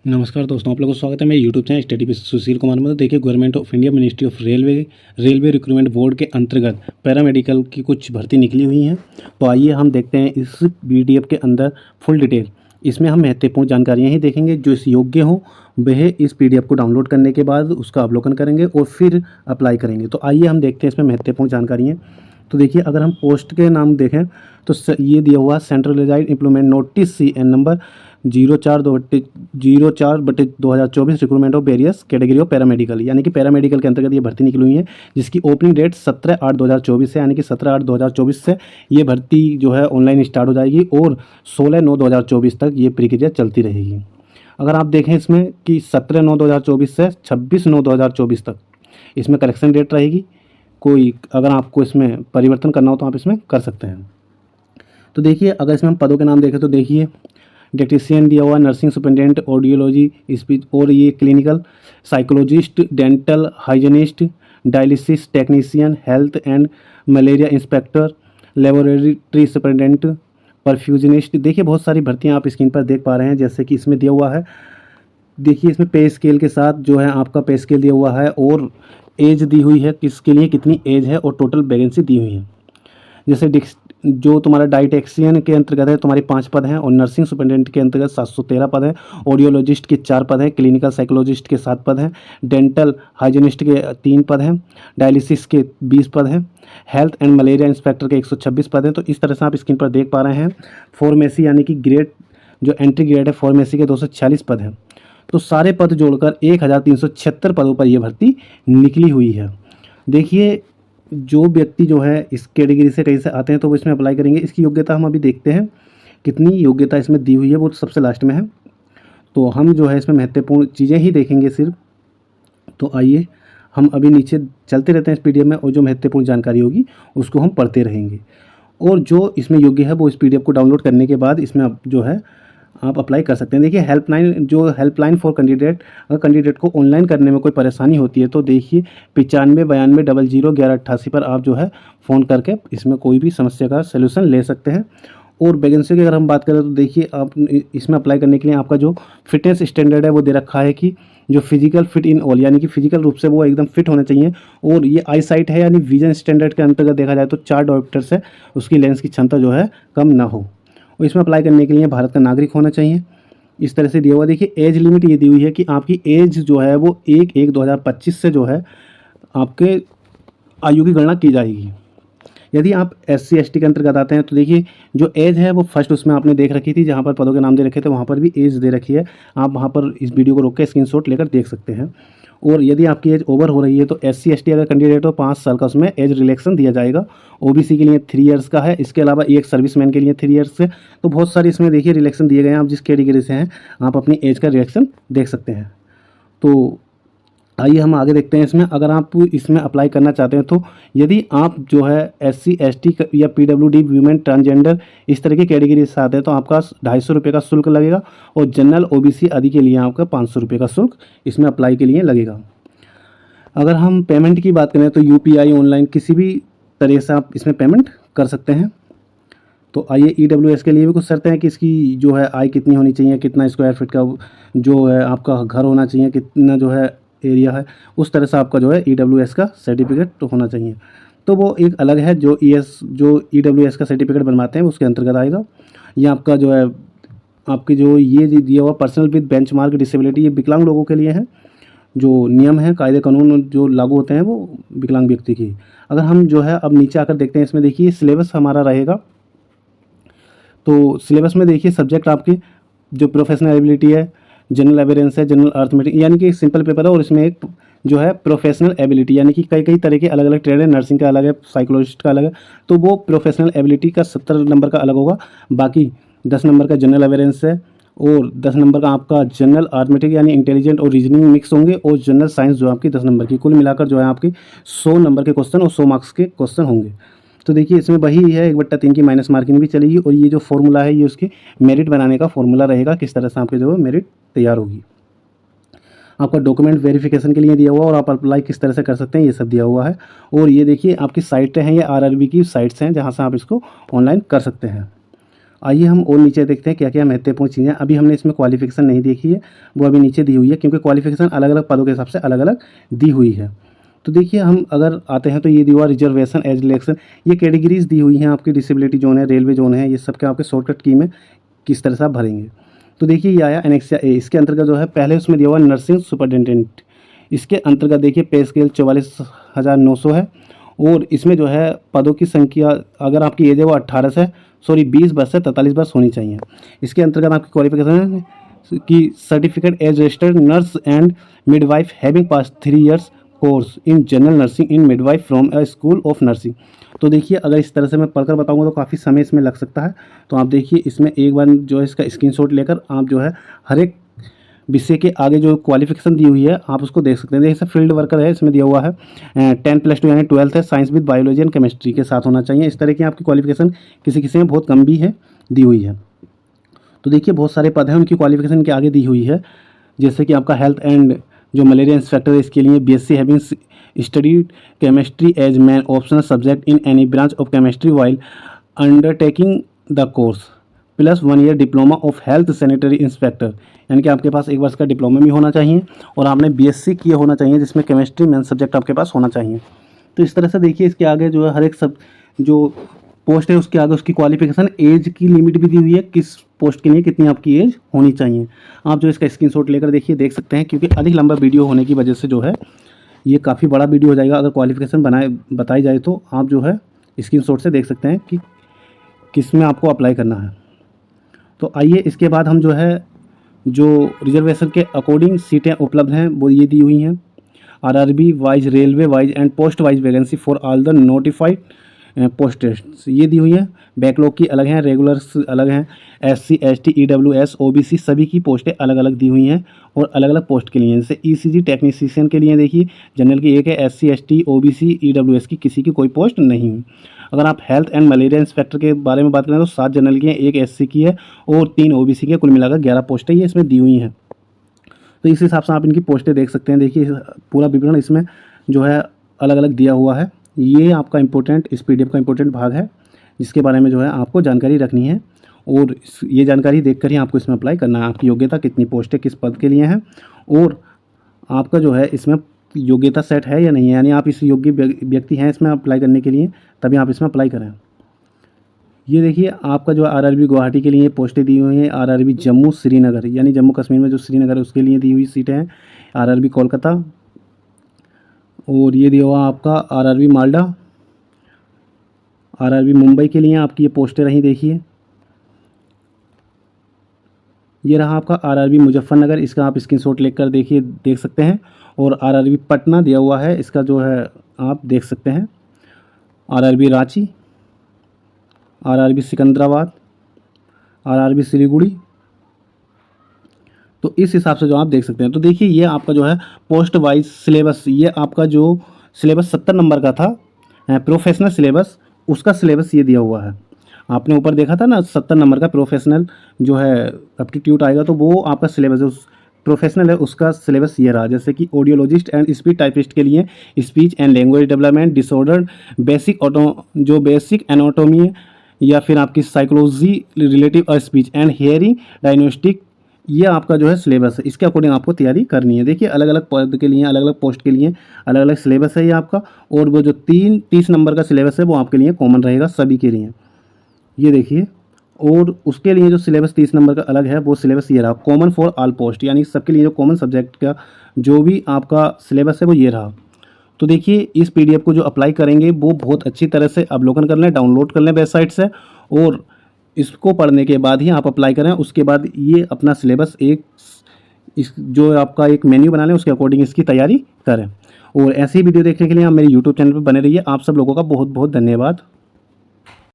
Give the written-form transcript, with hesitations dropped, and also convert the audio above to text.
नमस्कार दोस्तों, आप लोगों को स्वागत है मेरे YouTube channel study with Sushil Kumar में। तो देखिए, government of India ministry of railway recruitment board के अंतर्गत पैरामेडिकल की कुछ भर्ती निकली हुई हैं। तो आइए हम देखते हैं इस पीडीएफ के अंदर फुल डिटेल। इसमें हम महत्वपूर्ण जानकारियाँ ही देखेंगे। जो इस योग्य हों वह इस पीडीएफ को डाउनलोड करने के बाद उसका अवलोकन करेंगे और फिर अप्लाई करेंगे। तो आइए हम देखते हैं इसमें महत्वपूर्ण जानकारियाँ। तो देखिए, अगर हम पोस्ट के नाम देखें तो ये दिया हुआ centralised implement notice CN number 04/2024 recruitment of various category of paramedical, यानी कि पैरामेडिकल के अंतर्गत ये भर्ती निकली हुई है, जिसकी ओपनिंग डेट 17/8/2024 से, यानी कि 17/8/2024 से ये भर्ती जो है ऑनलाइन स्टार्ट हो जाएगी और 16/9/2024 तक ये प्रक्रिया चलती रहेगी। अगर आप देखें इसमें कि 17/9/2024 से 26/9/2024 तक इसमें करेक्शन डेट रहेगी। कोई अगर आपको इसमें परिवर्तन करना हो तो आप इसमें कर सकते हैं। तो देखिए, अगर इसमें हम पदों के नाम देखें तो देखिए, डायटीशियन दिया हुआ, नर्सिंग सुपरिटेंडेंट, ऑडियोलॉजी, स्पीच और ये clinical psychologist, dental hygienist, dialysis technician, health and malaria inspector, laboratory superintendent, perfusionist. देखिए, बहुत सारी भर्तियां आप स्क्रीन पर देख पा रहे हैं। जैसे कि इसमें दिया हुआ है, देखिए इसमें पे स्केल के साथ जो है आपका पे स्केल दिया हुआ है और एज दी हुई है, किसके लिए कितनी एज है, और टोटल वैकेंसी दी हुई है। जैसे जो तुम्हारा डाइटेक्सियन के अंतर्गत है तुम्हारे 5 पद हैं, और नर्सिंग सुपरिटेंडेंट के अंतर्गत 713 पद हैं, ऑडियोलॉजिस्ट के 4 पद हैं, क्लिनिकल साइकोलॉजिस्ट के 7 पद हैं, डेंटल हाइजीनिस्ट के 3 पद हैं, डायलिसिस के 20 पद हैं, हेल्थ एंड मलेरिया इंस्पेक्टर के 126 पद हैं। तो इस तरह से आप स्क्रीन पर देख पा रहे हैं। फार्मेसी यानी कि ग्रेड, जो एंट्री ग्रेड है फार्मेसी के 246 पद हैं। तो सारे पद जोड़कर 1376 पदों पर यह भर्ती निकली हुई है। देखिए, जो व्यक्ति जो है इस कैटेगरी से कहीं से आते हैं तो वो इसमें अप्लाई करेंगे। इसकी योग्यता हम अभी देखते हैं, कितनी योग्यता इसमें दी हुई है, वो सबसे लास्ट में है। तो हम जो है इसमें महत्वपूर्ण चीज़ें ही देखेंगे सिर्फ। तो आइए हम अभी नीचे चलते रहते हैं इस पीडीएफ में, और जो महत्वपूर्ण जानकारी होगी उसको हम पढ़ते रहेंगे। और जो इसमें योग्य है वो इस पीडीएफ को डाउनलोड करने के बाद इसमें अब जो है आप अप्लाई कर सकते हैं। देखिए, हेल्पलाइन फॉर कैंडिडेट, अगर कैंडिडेट को ऑनलाइन करने में कोई परेशानी होती है तो देखिए 9592001188 पर आप जो है फ़ोन करके इसमें कोई भी समस्या का सलूशन ले सकते हैं। और वैकेंसी की अगर हम बात करें तो देखिए, आप इसमें अप्लाई करने के लिए आपका जो फिटनेस स्टैंडर्ड है वो दे रखा है कि जो फिजिकल फिट इन ऑल, यानी कि फिजिकल रूप से वो एकदम फिट होने चाहिए। और ये आई साइट है, यानी विजन स्टैंडर्ड के अंतर्गत देखा जाए तो 4 डायोप्टर से उसकी लेंस की क्षमता जो है कम ना हो। और इसमें अप्लाई करने के लिए भारत का नागरिक होना चाहिए। इस तरह से दिया हुआ। देखिए, एज लिमिट ये दी हुई है कि आपकी एज जो है वो 1/1/2025 से जो है आपके आयु की गणना की जाएगी। यदि आप SC ST के अंतर्गत आते हैं तो देखिए, जो एज है वो फर्स्ट उसमें आपने देख रखी थी, जहाँ पर पदों के नाम दे रखे थे वहाँ पर भी एज दे रखी है। आप वहाँ पर इस वीडियो को रोक के स्क्रीनशॉट लेकर देख सकते हैं। और यदि आपकी एज ओवर हो रही है तो SC ST अगर कैंडिडेट हो 5 साल का उसमें एज रिलैक्सेशन दिया जाएगा। OBC के लिए 3 इयर्स का है। इसके अलावा एक सर्विसमैन के लिए 3 इयर्स से। तो बहुत सारे इसमें देखिए रिलैक्सेशन दिए गए हैं। आप जिस कैटेगरी से हैं आप अपनी एज का रिलैक्सेशन देख सकते हैं। तो आइए हम आगे देखते हैं इसमें। अगर आप इसमें अप्लाई करना चाहते हैं तो यदि आप जो है SC ST या PWD वीमेन ट्रांसजेंडर इस तरह की कैटेगरी से आते हैं तो आपका 250 रुपये का शुल्क लगेगा, और जनरल OBC आदि के लिए आपका 500 रुपये का शुल्क इसमें अप्लाई के लिए लगेगा। अगर हम पेमेंट की बात करें तो UPI ऑनलाइन किसी भी तरह से आप इसमें पेमेंट कर सकते हैं। तो आइए EWS के लिए भी कुछ शर्तें हैं कि इसकी जो है आय कितनी होनी चाहिए, कितना स्क्वायर फीट का जो है आपका घर होना चाहिए, कितना जो है एरिया है, उस तरह से आपका जो है EWS का सर्टिफिकेट तो होना चाहिए। तो वो एक अलग है, जो EWS का सर्टिफिकेट बनवाते हैं उसके अंतर्गत आएगा। ये आपका जो है आपकी जो ये दिया हुआ पर्सनल विद बेंचमार्क डिसेबिलिटी, ये विकलांग लोगों के लिए है। जो नियम है, कायदे कानून जो लागू होते हैं वो विकलांग व्यक्ति की। अगर हम जो है अब नीचे आकर देखते हैं, इसमें देखिए सिलेबस हमारा रहेगा। तो सिलेबस में देखिए सब्जेक्ट आपके जो प्रोफेशनल एबिलिटी है, जनरल अवेयरेंस है, जनरल अर्थमेटिक, यानी कि एक सिंपल पेपर है। और इसमें एक जो है प्रोफेशनल एबिलिटी, यानी कि कई तरह के अलग अलग ट्रेड है। नर्सिंग का अलग है, साइकोलॉजिस्ट का अलग है। तो वो प्रोफेशनल एबिलिटी का 70 नंबर का अलग होगा। बाकी 10 नंबर का जनरल अवेयरेंस है, और 10 नंबर का आपका जनरल अर्थमेटिक यानी इंटेलिजेंट और रीजनिंग मिक्स होंगे, और जनरल साइंस जो है आपकी 10 नंबर की। कुल मिलाकर जो है आपकी 100 नंबर के क्वेश्चन और 100 मार्क्स के क्वेश्चन होंगे। तो देखिए, इसमें वही है 1/3 की माइनस मार्किंग भी चलेगी। और ये जो फॉर्मूला है ये उसकी मेरिट बनाने का फॉर्मूला रहेगा, किस तरह से आपके जो है मेरिट तैयार होगी। आपका डॉक्यूमेंट वेरिफिकेशन के लिए दिया हुआ, और आप अप्लाई किस तरह से कर सकते हैं ये सब दिया हुआ है। और ये देखिए आपकी साइटें हैं, ये RRB की साइट्स हैं जहाँ से आप इसको ऑनलाइन कर सकते हैं। आइए हम और नीचे देखते हैं क्या क्या महत्वपूर्ण चीज़ें। अभी हमने इसमें क्वालिफिकेशन नहीं देखी है, वो अभी नीचे दी हुई है, क्योंकि क्वालिफिकेशन अलग अलग पदों के हिसाब से अलग अलग दी हुई है। तो देखिए हम अगर आते हैं तो ये दिया हुआ रिजर्वेशन एज इलेक्शन, ये कैटेगरीज दी हुई हैं आपकी, डिसेबिलिटी जोन है, रेलवे जोन है, ये सब के आपके शॉर्टकट की में किस तरह से आप भरेंगे। तो देखिए ये आया एनेक्सिया ए, इसके अंतर्गत जो है पहले उसमें दिया हुआ नर्सिंग सुपरिटेंडेंट, इसके अंतर्गत देखिए पे स्केल 44,900 है, और इसमें जो है पदों की संख्या, अगर आपकी एज है वो 18 से 20 वर्ष से 43 वर्ष होनी चाहिए। इसके अंतर्गत आपकी क्वालिफिकेशन है कि certificate as registered nurse and midwife having pass 3 years course in general nursing in midwife from a school of nursing. तो देखिए अगर इस तरह से मैं पढ़कर बताऊंगा तो काफ़ी समय इसमें लग सकता है। तो आप देखिए इसमें एक बार जो है इसका स्क्रीनशॉट लेकर आप जो है हर एक विषय के आगे जो क्वालिफिकेशन दी हुई है आप उसको देख सकते हैं। जैसे फील्ड वर्कर है, इसमें दिया हुआ है 10+2 यानी 12th है, science with biology and chemistry के साथ होना चाहिए। इस तरह की आपकी क्वालिफिकेशन किसी किसी में बहुत कम भी है, दी हुई है। तो देखिए बहुत सारे पद हैं, उनकी क्वालिफिकेशन के आगे दी हुई है। जैसे कि आपका हेल्थ एंड जो मलेरिया इंस्पेक्टर है, इसके लिए BSc having studied chemistry as main optional subject in any branch of chemistry while undertaking the course +1 year diploma of health sanitary inspector, यानी कि आपके पास 1 वर्ष का डिप्लोमा भी होना चाहिए और आपने BSc किया होना चाहिए, जिसमें केमिस्ट्री मेन सब्जेक्ट आपके पास होना चाहिए। तो इस तरह से देखिए इसके आगे जो है हर एक सब जो पोस्ट है उसके आगे उसकी क्वालिफिकेशन, एज की लिमिट भी दी हुई है, किस पोस्ट के लिए कितनी आपकी एज होनी चाहिए। आप जो इसका स्क्रीनशॉट लेकर देखिए देख सकते हैं, क्योंकि अधिक लंबा वीडियो होने की वजह से जो है ये काफ़ी बड़ा वीडियो हो जाएगा। अगर क्वालिफिकेशन बताई जाए तो आप जो है स्क्रीनशॉट से देख सकते हैं कि किस में आपको अप्लाई करना है। तो आइए इसके बाद हम जो है जो रिजर्वेशन के अकॉर्डिंग सीटें उपलब्ध हैं वो ये दी हुई हैं। RRB wise, railway wise and post wise vacancy for all the notified posts ये दी हुई हैं। बैकलॉग की अलग हैं, रेगुलर्स अलग हैं, SC ST EWS OBC सभी की पोस्टें अलग अलग दी हुई हैं और अलग अलग पोस्ट के लिए। जैसे ECG टेक्नीशियन के लिए देखिए जनरल की एक है, SC ST OBC EWS की किसी की कोई पोस्ट नहीं है। अगर आप हेल्थ एंड मलेरिया इंस्पेक्टर के बारे में बात करें तो 7 जनरल की हैं, 1 SC की है और 3 OBC की है, कुल मिलाकर 11 पोस्टें ये इसमें दी हुई हैं। तो इस हिसाब से आप इनकी पोस्टें देख सकते हैं। देखिए पूरा विवरण इसमें जो है अलग अलग दिया हुआ है। ये आपका इम्पोर्टेंट, इस PDF का इम्पोर्टेंट भाग है जिसके बारे में जो है आपको जानकारी रखनी है, और ये जानकारी देखकर ही आपको इसमें अप्लाई करना है। आपकी योग्यता कितनी पोस्टें किस पद के लिए हैं और आपका जो है इसमें योग्यता सेट है या नहीं है, यानी आप इस योग्य व्यक्ति हैं इसमें अप्लाई करने के लिए, तभी आप इसमें अप्लाई करें। ये देखिए आपका जो RRB गुवाहाटी के लिए पोस्टें दी हुई हैं, RRB जम्मू श्रीनगर यानी जम्मू कश्मीर में जो श्रीनगर है उसके लिए दी हुई सीटें हैं, RRB कोलकाता, और ये दिया हुआ आपका RRB मालदा, RRB मुंबई के लिए आपकी ये पोस्टें रही। देखिए ये रहा आपका RRB मुजफ्फरनगर, इसका आप स्क्रीनशॉट लेकर देखिए देख सकते हैं, और RRB पटना दिया हुआ है, इसका जो है आप देख सकते हैं। RRB Ranchi, RRB Secunderabad, RRB Siliguri, तो इस हिसाब से जो आप देख सकते हैं। तो देखिए ये आपका जो है पोस्ट वाइज सिलेबस, ये आपका जो सिलेबस 70 नंबर का था प्रोफेशनल सिलेबस, उसका सिलेबस ये दिया हुआ है। आपने ऊपर देखा था ना 70 नंबर का प्रोफेशनल जो है एप्टीट्यूड आएगा, तो वो आपका सिलेबस उस प्रोफेशनल है उसका सिलेबस ये रहा। जैसे कि ऑडियोलॉजिस्ट एंड स्पीच टाइपिस्ट के लिए speech and language development disorder, basic anatomy या फिर आपकी psychology relative speech and hearing diagnostic, ये आपका जो है सिलेबस है, इसके अकॉर्डिंग आपको तैयारी करनी है। देखिए अलग अलग पद के लिए अलग अलग पोस्ट के लिए अलग अलग सिलेबस है ये आपका, और वो जो 30 नंबर का सिलेबस है वो आपके लिए कॉमन रहेगा सभी के लिए। ये देखिए, और उसके लिए जो सिलेबस 30 नंबर का अलग है वो सिलेबस ये रहा, कॉमन फॉर ऑल पोस्ट, यानी सबके लिए जो कॉमन सब्जेक्ट का जो भी आपका सिलेबस है वो ये रहा। तो देखिए इस PDF को जो अप्लाई करेंगे वो बहुत अच्छी तरह से अवलोकन कर लें, डाउनलोड कर लें वेबसाइट से, और इसको पढ़ने के बाद ही आप अप्लाई करें। उसके बाद ये अपना सिलेबस इस जो आपका एक मेन्यू बना लें, उसके अकॉर्डिंग इसकी तैयारी करें। और ऐसी वीडियो देखने के लिए आप मेरे YouTube चैनल पर बने रहिए। आप सब लोगों का बहुत बहुत धन्यवाद।